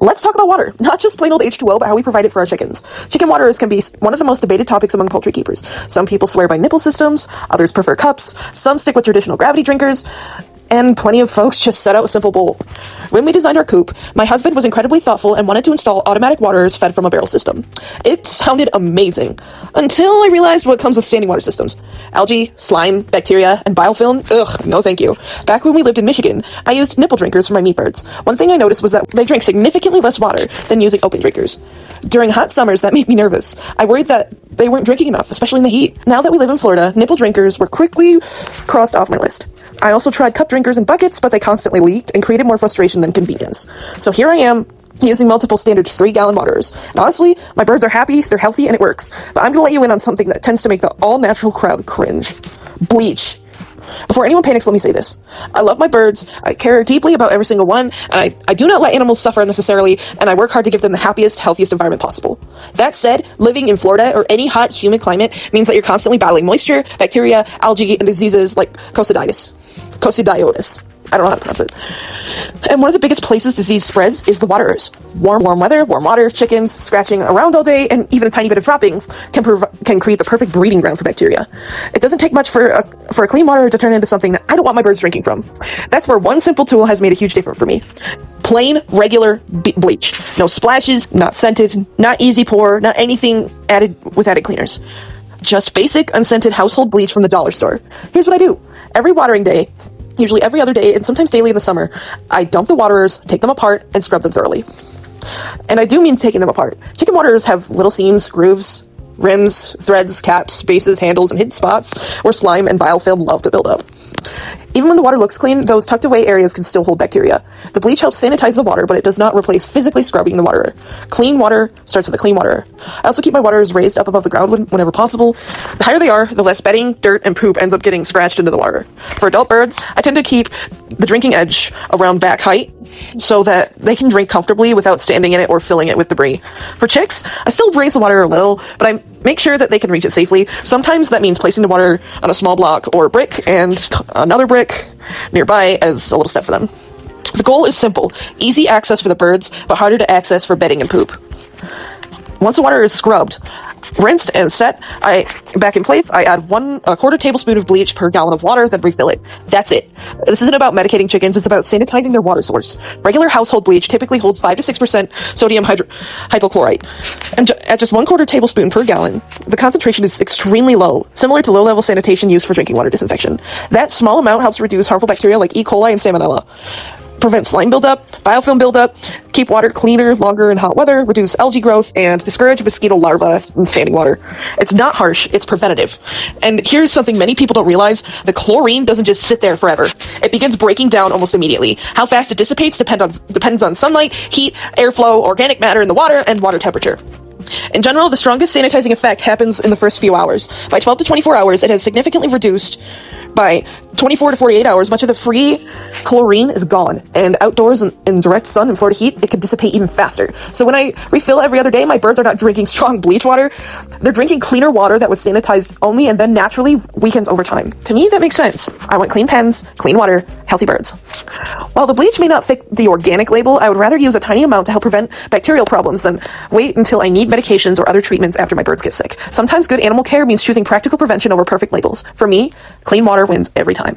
Let's talk about water, not just plain old H2O, but how we provide it for our chickens. Chicken waters can be one of the most debated topics among poultry keepers. Some people swear by nipple systems, others prefer cups, some stick with traditional gravity drinkers, and plenty of folks just set out a simple bowl. When we designed our coop, my husband was incredibly thoughtful and wanted to install automatic waterers fed from a barrel system. It sounded amazing, until I realized what comes with standing water systems. Algae, slime, bacteria, and biofilm? Ugh, no thank you. Back when we lived in Michigan, I used nipple drinkers for my meat birds. One thing I noticed was that they drank significantly less water than using open drinkers. During hot summers, that made me nervous. I worried that they weren't drinking enough, especially in the heat. Now that we live in Florida, nipple drinkers were quickly crossed off my list. I also tried cup drinkers and buckets, but they constantly leaked and created more frustration than convenience. So here I am, using multiple standard 3-gallon waters. And honestly, my birds are happy, they're healthy, and it works. But I'm gonna let you in on something that tends to make the all-natural crowd cringe. Bleach. Before anyone panics, let me say this. I love my birds, I care deeply about every single one, and I do not let animals suffer unnecessarily, and I work hard to give them the happiest, healthiest environment possible. That said, living in Florida or any hot, humid climate means that you're constantly battling moisture, bacteria, algae, and diseases like coccidiosis. I don't know how to pronounce it. And one of the biggest places disease spreads is the waterers. Warm weather, warm water, chickens scratching around all day, and even a tiny bit of droppings can create the perfect breeding ground for bacteria. It doesn't take much for a clean water to turn into something that I don't want my birds drinking from. That's where one simple tool has made a huge difference for me. Plain, regular bleach. No splashes, not scented, not easy pour, not anything added with added cleaners. Just basic, unscented household bleach from the dollar store. Here's what I do. Every watering day, usually every other day, and sometimes daily in the summer, I dump the waterers, take them apart, and scrub them thoroughly. And I do mean taking them apart. Chicken waterers have little seams, grooves, rims, threads, caps, bases, handles, and hidden spots where slime and biofilm love to build up. Even when the water looks clean, those tucked away areas can still hold bacteria. The bleach helps sanitize the water, but it does not replace physically scrubbing the waterer. Clean water starts with a clean waterer. I also keep my waterers raised up above the ground whenever possible. The higher they are, the less bedding, dirt, and poop ends up getting scratched into the water. For adult birds, I tend to keep the drinking edge around back height so that they can drink comfortably without standing in it or filling it with debris. For chicks, I still raise the water a little, but I make sure that they can reach it safely. Sometimes that means placing the water on a small block or brick and another brick nearby as a little step for them. The goal is simple: easy access for the birds, but harder to access for bedding and poop. Once the water is scrubbed, rinsed, and set back in place, I add a quarter tablespoon of bleach per gallon of water, then refill it. That's it. This isn't about medicating chickens, it's about sanitizing their water source. Regular household bleach typically holds 5 to 6% sodium hypochlorite. And at just 1/4 tablespoon per gallon, the concentration is extremely low, similar to low-level sanitation used for drinking water disinfection. That small amount helps reduce harmful bacteria like E. coli and Salmonella, prevent slime buildup, biofilm buildup, keep water cleaner longer in hot weather, reduce algae growth, and discourage mosquito larvae in standing water. It's not harsh, it's preventative. And here's something many people don't realize: the chlorine doesn't just sit there forever. It begins breaking down almost immediately. How fast it dissipates depends on sunlight, heat, airflow, organic matter in the water, and water temperature. In general, the strongest sanitizing effect happens in the first few hours. By 12 to 24 hours, it has significantly reduced. By 24 to 48 hours, much of the free chlorine is gone, and outdoors in direct sun and Florida heat, it can dissipate even faster. So when I refill every other day, my birds are not drinking strong bleach water. They're drinking cleaner water that was sanitized only and then naturally weakens over time. To me, that makes sense. I want clean pens, clean water, healthy birds. While the bleach may not fit the organic label, I would rather use a tiny amount to help prevent bacterial problems than wait until I need medications or other treatments after my birds get sick. Sometimes good animal care means choosing practical prevention over perfect labels. For me, clean water wins every time.